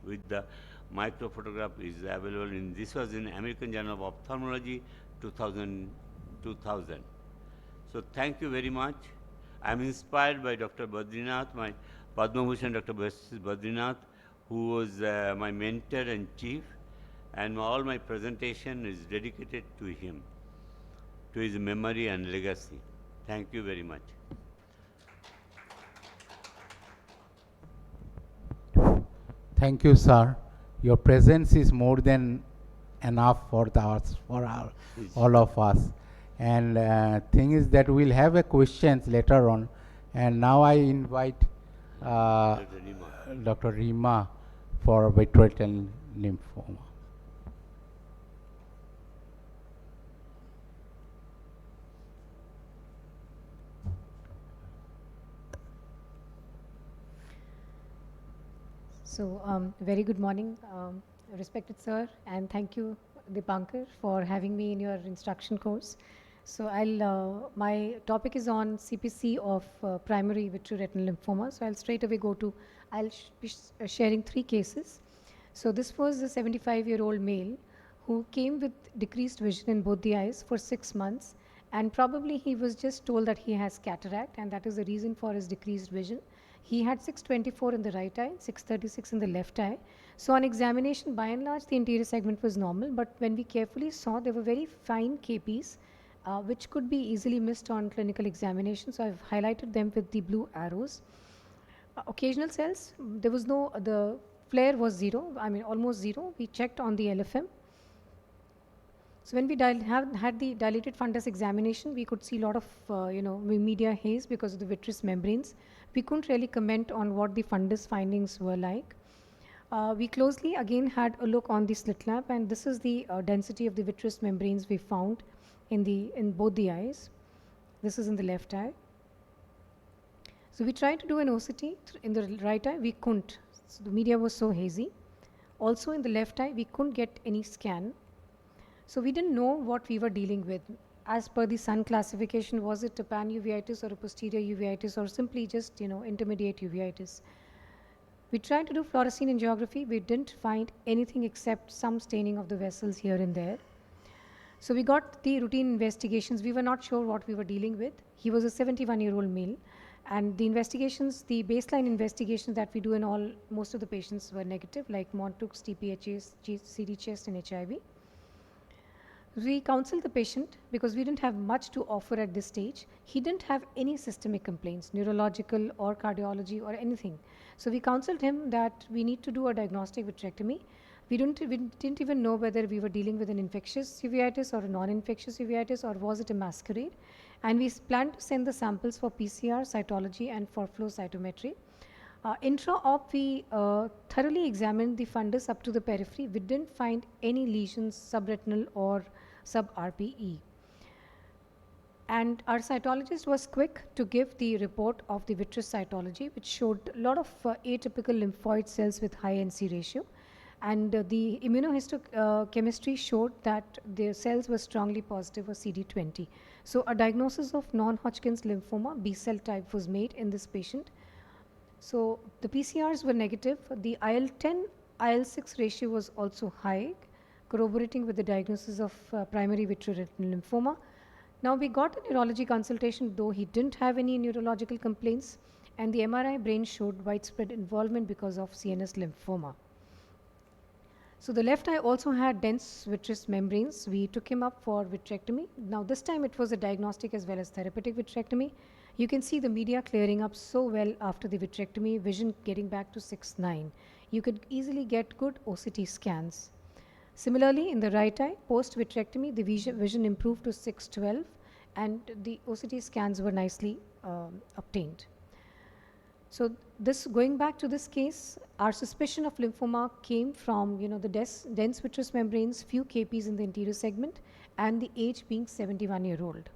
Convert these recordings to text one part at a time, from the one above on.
with the microphotograph is available in, this was in American Journal of Ophthalmology 2000. So thank you very much. I'm inspired by Dr. Badrinath, my Padma Bhushan Dr. Badrinath, who was my mentor and chief, and all my presentation is dedicated to him, to his memory and legacy. Thank you very much. Thank you, sir. Your presence is more than enough for all of us. And thing is that we'll have a questions later on. And now I invite Dr. Reema for vitreo lymphoma. So, very good morning, respected sir, and thank you, Dipankar, for having me in your instruction course. So, my topic is on CPC of primary vitreoretinal lymphoma. So, I'll straight away go to, be sharing 3 cases. So, this was a 75-year-old male who came with decreased vision in both the eyes for 6 months, and probably he was just told that he has cataract, and that is the reason for his decreased vision. He had 624 in the right eye, 636 in the left eye. So on examination, by and large, the anterior segment was normal, but when we carefully saw, there were very fine KPs, which could be easily missed on clinical examination. So I've highlighted them with the blue arrows. Occasional cells, there was no, the flare was 0, I mean almost 0. We checked on the LFM. So when we had the dilated fundus examination, we could see a lot of media haze because of the vitreous membranes. We couldn't really comment on what the fundus findings were like. We closely again had a look on the slit lamp, and this is the density of the vitreous membranes we found in both the eyes. This is in the left eye. So we tried to do an OCT in the right eye. We couldn't. So the media was so hazy. Also in the left eye, we couldn't get any scan. So we didn't know what we were dealing with. As per the Sun classification, was it a pan uveitis or a posterior uveitis or simply just intermediate uveitis? We tried to do fluorescein angiography. We didn't find anything except some staining of the vessels here and there. So we got the routine investigations. We were not sure what we were dealing with. He was a 71-year-old male, and the investigations, the baseline investigations that we do in most of the patients were negative, like Montux, TPHAs, CD chest, and HIV. We counseled the patient because we didn't have much to offer at this stage. He didn't have any systemic complaints, neurological or cardiology or anything. So we counseled him that we need to do a diagnostic vitrectomy. We didn't even know whether we were dealing with an infectious uveitis or a non-infectious uveitis, or was it a masquerade. And we planned to send the samples for PCR, cytology, and for flow cytometry. Intra-op, we thoroughly examined the fundus up to the periphery. We didn't find any lesions subretinal or sub-RPE. And our cytologist was quick to give the report of the vitreous cytology, which showed a lot of atypical lymphoid cells with high NC ratio. And the immunohistochemistry showed that the cells were strongly positive for CD20. So a diagnosis of non-Hodgkin's lymphoma, B cell type, was made in this patient. So the PCRs were negative. The IL-10, IL-6 ratio was also high, corroborating with the diagnosis of primary vitreoretinal lymphoma. Now we got a neurology consultation, though he didn't have any neurological complaints, and the MRI brain showed widespread involvement because of CNS lymphoma. So the left eye also had dense vitreous membranes. We took him up for vitrectomy. Now this time it was a diagnostic as well as therapeutic vitrectomy. You can see the media clearing up so well after the vitrectomy, vision getting back to 6/9. You could easily get good OCT scans. Similarly, in the right eye, post-vitrectomy, the vision improved to 6/12, and the OCT scans were nicely obtained. So this, going back to this case, our suspicion of lymphoma came from the dense vitreous membranes, few KPs in the anterior segment, and the age being 71-year-old.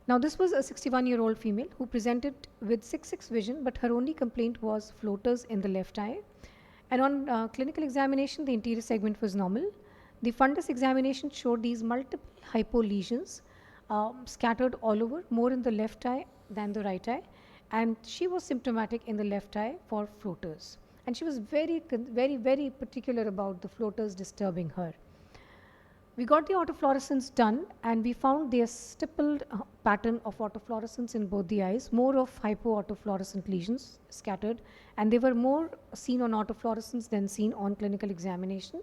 Now this was a 61-year-old female who presented with 6/6 vision, but her only complaint was floaters in the left eye. And on clinical examination, the anterior segment was normal. The fundus examination showed these multiple hypolesions scattered all over, more in the left eye than the right eye. And she was symptomatic in the left eye for floaters. and she was very particular about the floaters disturbing her. We got the autofluorescence done, and we found their stippled pattern of autofluorescence in both the eyes, more of hypoautofluorescent lesions scattered, and they were more seen on autofluorescence than seen on clinical examination.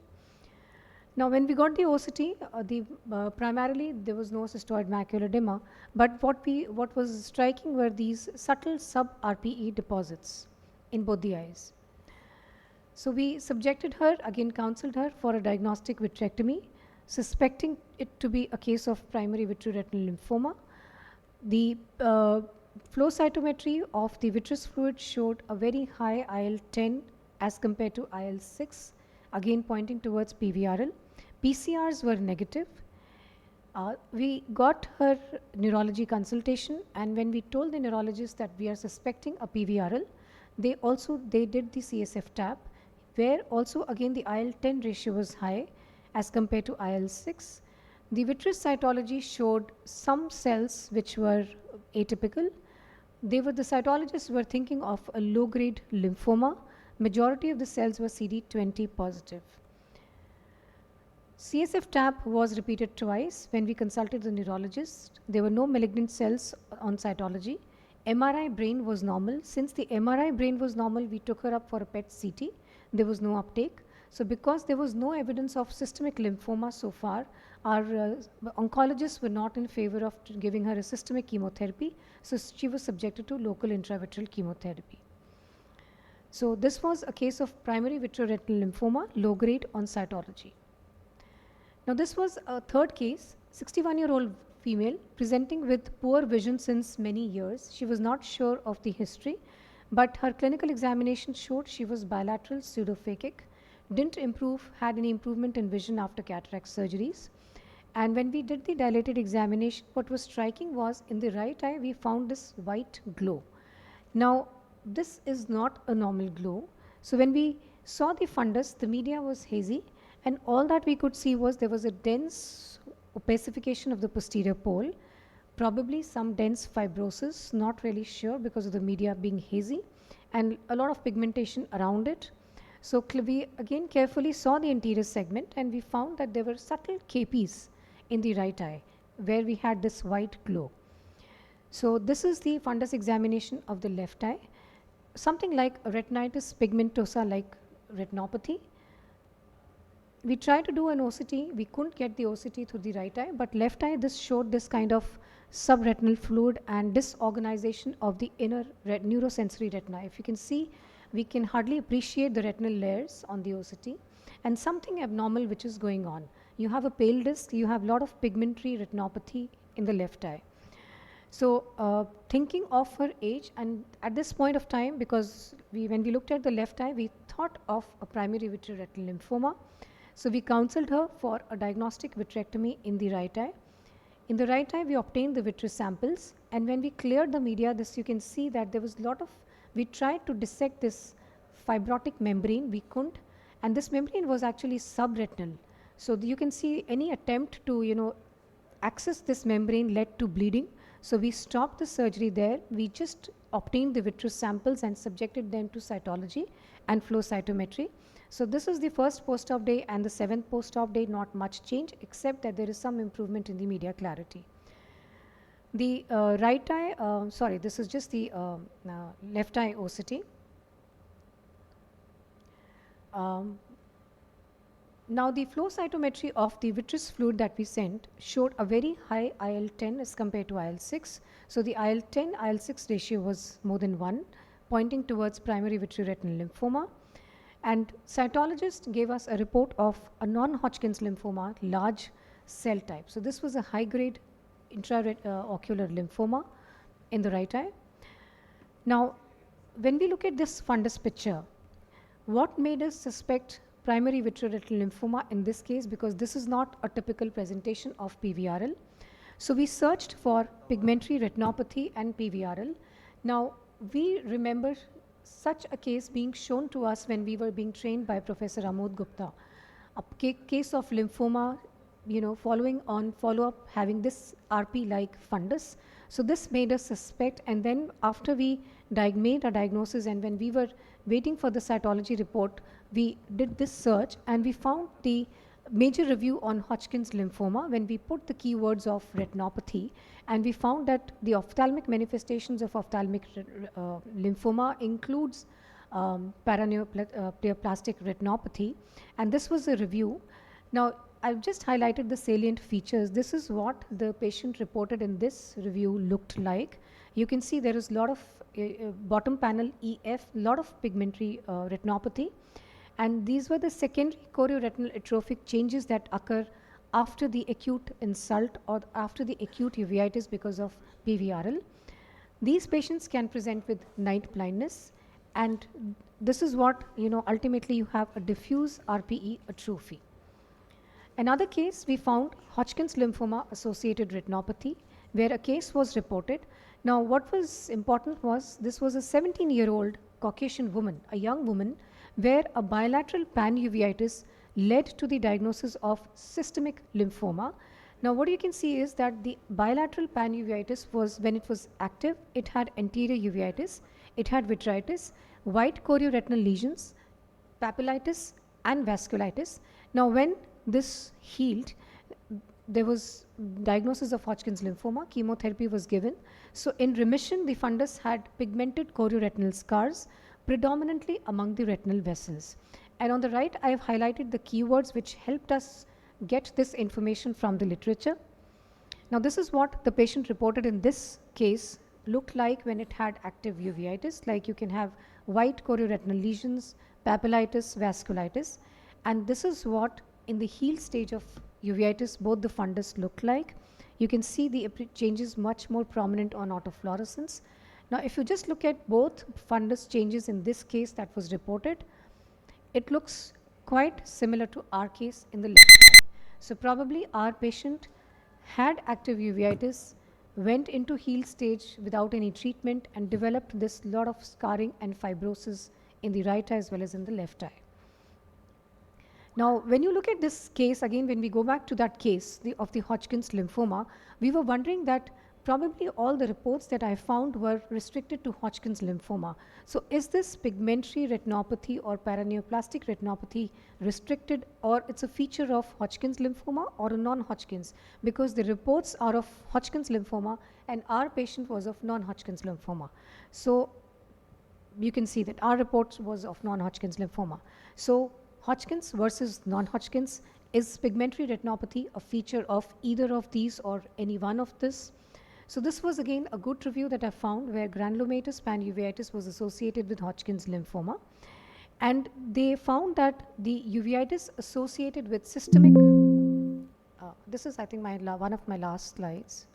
Now, when we got the OCT, primarily there was no cystoid macular edema, but what was striking were these subtle sub-RPE deposits in both the eyes. So we subjected her, again counseled her for a diagnostic vitrectomy, suspecting it to be a case of primary vitreoretinal lymphoma. The flow cytometry of the vitreous fluid showed a very high IL-10 as compared to IL-6, again pointing towards PVRL. PCRs were negative. We got her neurology consultation, and when we told the neurologist that we are suspecting a PVRL, they did the CSF tab, where also again the IL-10 ratio was high as compared to IL-6. The vitreous cytology showed some cells which were atypical. The cytologists were thinking of a low-grade lymphoma. Majority of the cells were CD20 positive. CSF tab was repeated twice when we consulted the neurologist. There were no malignant cells on cytology. MRI brain was normal. Since the MRI brain was normal, we took her up for a PET CT. There was no uptake. So because there was no evidence of systemic lymphoma so far, our oncologists were not in favor of giving her a systemic chemotherapy, so she was subjected to local intravitreal chemotherapy. So this was a case of primary vitreoretinal lymphoma, low grade on cytology. Now this was a third case, 61-year-old female presenting with poor vision since many years. She was not sure of the history, but her clinical examination showed she was bilateral pseudophakic, didn't improve, had any improvement in vision after cataract surgeries. And when we did the dilated examination, what was striking was in the right eye, we found this white glow. Now, this is not a normal glow. So when we saw the fundus, the media was hazy, and all that we could see was there was a dense opacification of the posterior pole, probably some dense fibrosis, not really sure because of the media being hazy, and a lot of pigmentation around it. So we again carefully saw the anterior segment, and we found that there were subtle KPs in the right eye where we had this white glow. So this is the fundus examination of the left eye, something like a retinitis pigmentosa like retinopathy. We tried to do an OCT, we couldn't get the OCT through the right eye, but left eye this showed this kind of subretinal fluid and disorganization of the inner neurosensory retina. If you can see, we can hardly appreciate the retinal layers on the OCT, and something abnormal which is going on. You have a pale disc, you have a lot of pigmentary retinopathy in the left eye. So thinking of her age, and at this point of time, because when we looked at the left eye, we thought of a primary vitreoretinal lymphoma. So we counseled her for a diagnostic vitrectomy in the right eye. In the right eye, we obtained the vitreous samples, and when we cleared the media, this you can see that there was a lot of, we tried to dissect this fibrotic membrane, we couldn't, and this membrane was actually subretinal. So you can see any attempt to, access this membrane led to bleeding. So we stopped the surgery there. We just obtained the vitreous samples and subjected them to cytology and flow cytometry. So this is the first post-op day, and the 7th post-op day, not much change except that there is some improvement in the media clarity. The right eye, this is just the left eye OCT. Now the flow cytometry of the vitreous fluid that we sent showed a very high IL-10 as compared to IL-6. So the IL-10, IL-6 ratio was more than 1, pointing towards primary vitreoretinal lymphoma. And cytologist gave us a report of a non-Hodgkin's lymphoma, large cell type. So this was a high-grade intraocular lymphoma in the right eye. Now, when we look at this fundus picture, what made us suspect primary vitreoretinal lymphoma in this case? Because this is not a typical presentation of PVRL. So we searched for pigmentary retinopathy and PVRL. Now, we remember such a case being shown to us when we were being trained by Professor Amod Gupta, a case of lymphoma, following on follow-up having this RP-like fundus. So this made us suspect, and then after we made a diagnosis, and when we were waiting for the cytology report, we did this search and we found the major review on Hodgkin's lymphoma when we put the keywords of retinopathy, and we found that the ophthalmic manifestations of ophthalmic lymphoma includes paraneoplastic retinopathy, and this was a review. Now, I've just highlighted the salient features. This is what the patient reported in this review looked like. You can see there is a lot of bottom panel EF, lot of pigmentary retinopathy, and these were the secondary chorioretinal atrophic changes that occur after the acute insult or after the acute uveitis because of PVRL. These patients can present with night blindness, and this is what, ultimately you have a diffuse RPE atrophy. Another case, we found Hodgkin's lymphoma associated retinopathy, where a case was reported. Now, what was important was this was a 17-year-old Caucasian woman, a young woman, where a bilateral panuveitis led to the diagnosis of systemic lymphoma. Now, what you can see is that the bilateral panuveitis was, when it was active, it had anterior uveitis, it had vitritis, white chorioretinal lesions, papillitis, and vasculitis. Now, when this healed, there was diagnosis of Hodgkin's lymphoma, chemotherapy was given. So in remission, the fundus had pigmented chorioretinal scars, predominantly among the retinal vessels. And on the right, I have highlighted the keywords which helped us get this information from the literature. Now, this is what the patient reported in this case looked like when it had active uveitis, like you can have white chorioretinal lesions, papillitis, vasculitis, and this is what in the healed stage of uveitis both the fundus looked like. You can see the changes much more prominent on autofluorescence. Now, if you just look at both fundus changes in this case that was reported, it looks quite similar to our case in the left eye. So probably our patient had active uveitis, went into healed stage without any treatment, and developed this lot of scarring and fibrosis in the right eye as well as in the left eye. Now, when you look at this case, again, when we go back to that case of the Hodgkin's lymphoma, we were wondering that probably all the reports that I found were restricted to Hodgkin's lymphoma. So is this pigmentary retinopathy or paraneoplastic retinopathy restricted, or it's a feature of Hodgkin's lymphoma or a non-Hodgkin's? Because the reports are of Hodgkin's lymphoma and our patient was of non-Hodgkin's lymphoma. So you can see that our report was of non-Hodgkin's lymphoma. So Hodgkin's versus non-Hodgkin's, is pigmentary retinopathy a feature of either of these or any one of this? So this was again a good review that I found where granulomatous panuveitis was associated with Hodgkin's lymphoma, and they found that the uveitis associated with systemic, this is I think one of my last slides.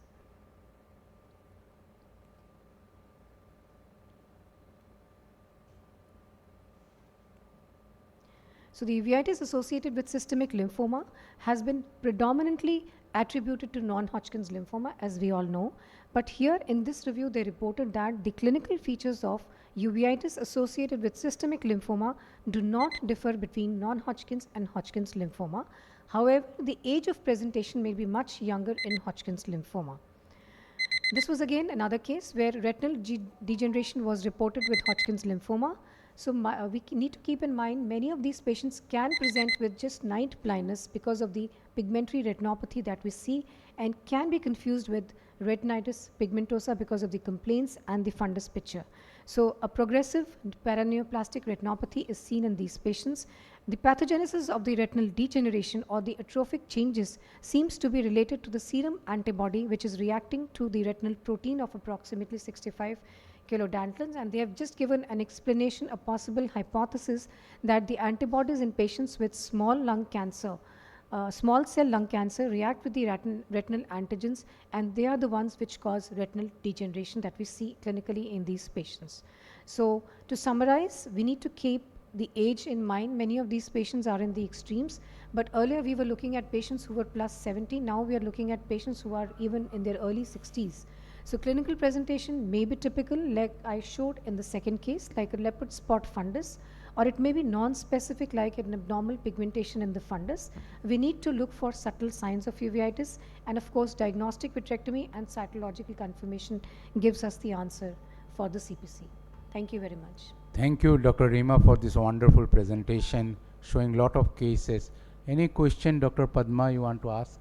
So the uveitis associated with systemic lymphoma has been predominantly attributed to non-Hodgkin's lymphoma, as we all know. But here in this review, they reported that the clinical features of uveitis associated with systemic lymphoma do not differ between non-Hodgkin's and Hodgkin's lymphoma. However, the age of presentation may be much younger in Hodgkin's lymphoma. This was again another case where retinal degeneration was reported with Hodgkin's lymphoma. So we need to keep in mind many of these patients can present with just night blindness because of the pigmentary retinopathy that we see, and can be confused with retinitis pigmentosa because of the complaints and the fundus picture. So a progressive paraneoplastic retinopathy is seen in these patients. The pathogenesis of the retinal degeneration or the atrophic changes seems to be related to the serum antibody, which is reacting to the retinal protein of approximately 65 kilodantlins, and they have just given an explanation, a possible hypothesis that the antibodies in patients with small cell lung cancer react with the retinal antigens, and they are the ones which cause retinal degeneration that we see clinically in these patients. So to summarize, we need to keep the age in mind. Many of these patients are in the extremes, but earlier we were looking at patients who were plus 70, now we are looking at patients who are even in their early 60s. So clinical presentation may be typical, like I showed in the second case, like a leopard spot fundus, or it may be non-specific, like an abnormal pigmentation in the fundus. We need to look for subtle signs of uveitis, and of course diagnostic vitrectomy and cytological confirmation gives us the answer for the CPC. Thank you very much. Thank you, Dr. Reema, for this wonderful presentation, showing lot of cases. Any question, Dr. Padma, you want to ask?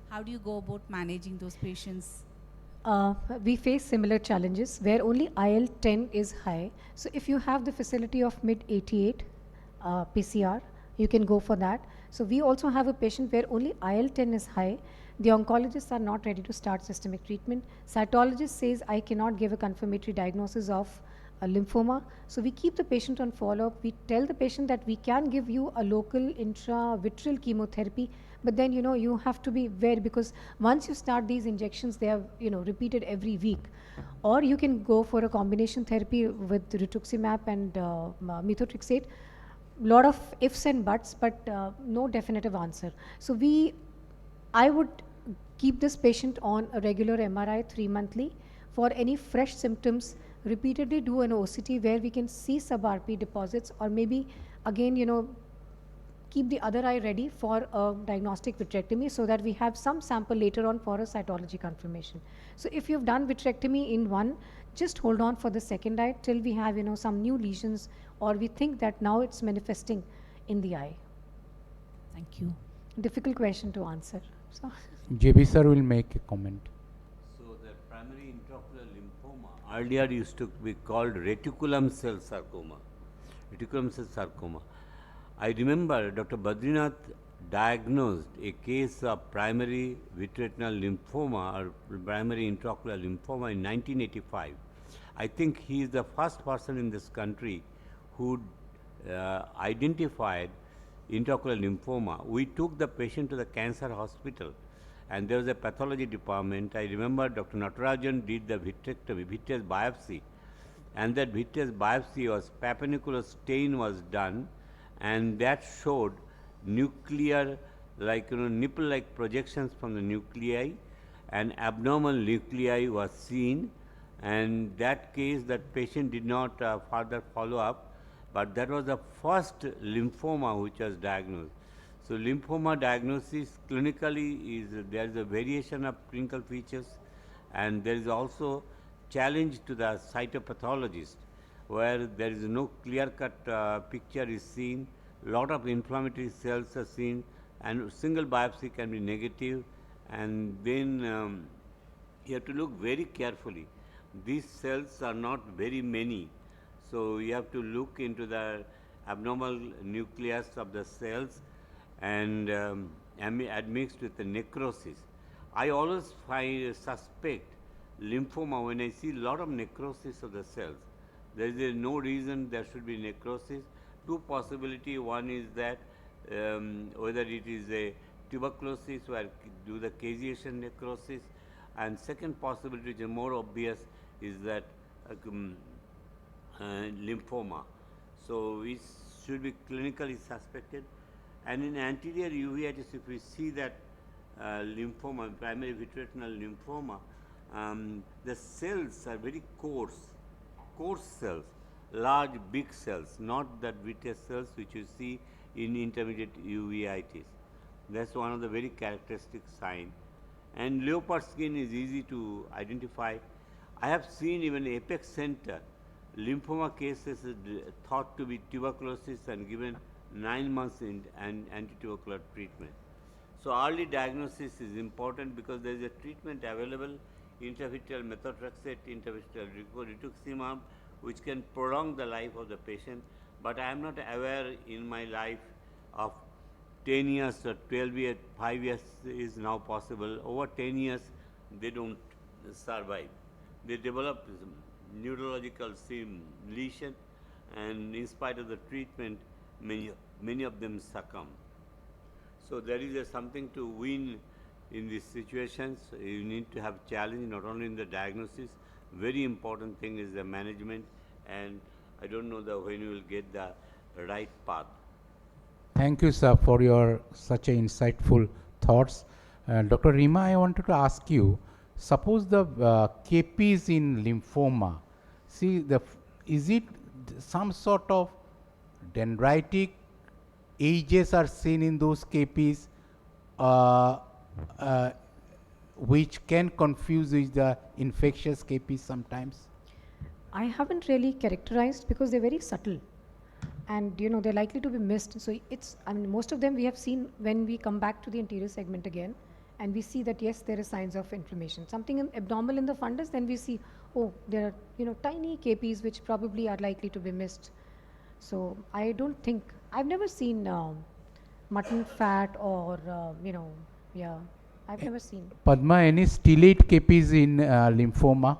How do you go about managing those patients? We face similar challenges where only IL-10 is high. So if you have the facility of mid 88 PCR, you can go for that. So we also have a patient where only IL-10 is high. The oncologists are not ready to start systemic treatment. Cytologist says I cannot give a confirmatory diagnosis of a lymphoma. So we keep the patient on follow-up. We tell the patient that we can give you a local intravitreal chemotherapy, but then you have to be wary, because once you start these injections, they are repeated every week. Or you can go for a combination therapy with rituximab and methotrexate. Lot of ifs and buts, but no definitive answer. So I would keep this patient on a regular MRI 3 monthly. For any fresh symptoms, repeatedly do an OCT where we can see sub-RP deposits, or maybe again, keep the other eye ready for a diagnostic vitrectomy so that we have some sample later on for a cytology confirmation. So if you've done vitrectomy in one, just hold on for the second eye till we have some new lesions, or we think that now it's manifesting in the eye. Thank you. Difficult question to answer. So JB sir will make a comment. So the primary intraocular lymphoma earlier used to be called reticulum cell sarcoma. Reticulum cell sarcoma. I remember Dr. Badrinath diagnosed a case of primary vitreoretinal lymphoma or primary intraocular lymphoma in 1985. I think he is the first person in this country who identified intraocular lymphoma. We took the patient to the cancer hospital, and there was a pathology department. I remember Dr. Natarajan did the vitrectomy, vitreous biopsy, and that vitreous biopsy was papanicular stain was done, and that showed nuclear, nipple-like projections from the nuclei, and abnormal nuclei was seen. And that case, that patient did not further follow up, but that was the first lymphoma which was diagnosed. So lymphoma diagnosis clinically there is a variation of clinical features, and there is also challenge to the cytopathologist, where there is no clear-cut picture is seen, lot of inflammatory cells are seen, and single biopsy can be negative, and then you have to look very carefully. These cells are not very many, so you have to look into the abnormal nucleus of the cells and admixed with the necrosis. I always suspect lymphoma when I see a lot of necrosis of the cells. There is no reason there should be necrosis. Two possibilities. One is that whether it is a tuberculosis where do the caseation necrosis, and second possibility, which is more obvious, is that lymphoma. So it should be clinically suspected. And in anterior uveitis, if we see that lymphoma, primary vitreoretinal lymphoma, the cells are very coarse cells, large, big cells, not that vitreous cells which you see in intermediate uveitis. That's one of the very characteristic sign. And leopard skin is easy to identify. I have seen even apex center lymphoma cases thought to be tuberculosis and given 9 months in anti-tubercular treatment. So early diagnosis is important because there is a treatment available, intravitreal methotrexate, intravitreal rituximab, which can prolong the life of the patient. But I am not aware in my life of 10 years or 12 years, 5 years is now possible. Over 10 years, they don't survive. They develop neurological lesion, and in spite of the treatment, many of them succumb. So there is something to win in these situations. You need to have challenge not only in the diagnosis. Very important thing is the management, and I don't know when you will get the right path. Thank you, sir, for your such an insightful thoughts. Dr. Reema, I wanted to ask you, suppose the KPs in lymphoma, see is it some sort of dendritic ages are seen in those KPs, uh, uh, which can confuse with the infectious KPs sometimes? I haven't really characterized because they're very subtle, and they're likely to be missed. So most of them we have seen when we come back to the anterior segment again, and we see that yes, there are signs of inflammation. Something abnormal in the fundus, then we see, oh, there are tiny KPs which probably are likely to be missed. So I don't think I've never seen mutton fat or yeah, I've never seen. Padma, any stellate KPs in lymphoma?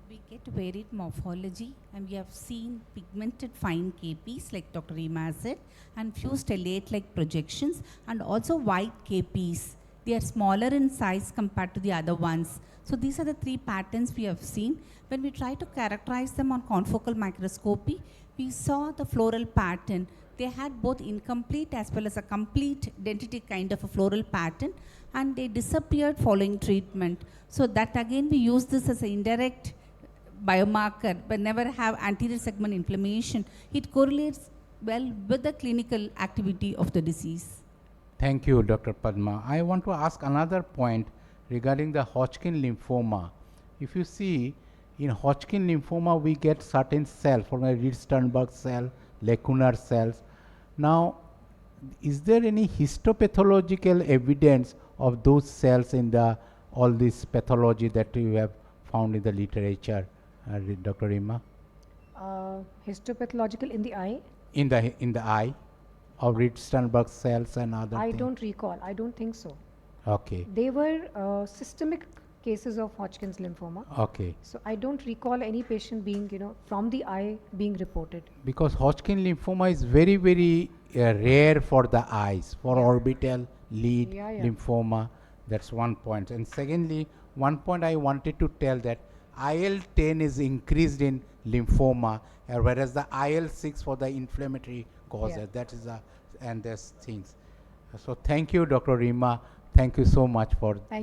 We get varied morphology, and we have seen pigmented fine KPs like Dr. Reema said, and few stellate-like projections, and also white KPs. They are smaller in size compared to the other ones. So these are the three patterns we have seen. When we try to characterize them on confocal microscopy, we saw the floral pattern. They had both incomplete as well as a complete dentity kind of a floral pattern, and they disappeared following treatment. So that again we use this as an indirect biomarker, but never have anterior segment inflammation. It correlates well with the clinical activity of the disease. Thank you, Dr. Padma. I want to ask another point regarding the Hodgkin lymphoma. If you see, in Hodgkin lymphoma, we get certain cells, for example, Reed-Sternberg cell, lacunar cells. Now, is there any histopathological evidence of those cells in all this pathology that you have found in the literature, Dr. Reema? Histopathological in the eye? In the eye, of Reed-Sternberg cells and other I things? don't recall. I don't think so. Okay. They were systemic cases of Hodgkin's lymphoma. Okay. So I don't recall any patient being, from the eye being reported. Because Hodgkin lymphoma is very, very rare for the eyes, for orbital lead Yeah, yeah. lymphoma. That's one point. And secondly, one point I wanted to tell that IL-10 is increased in lymphoma, whereas the IL-6 for the inflammatory causes. Yeah. That is and there's things. So thank you, Dr. Reema. Thank you so much for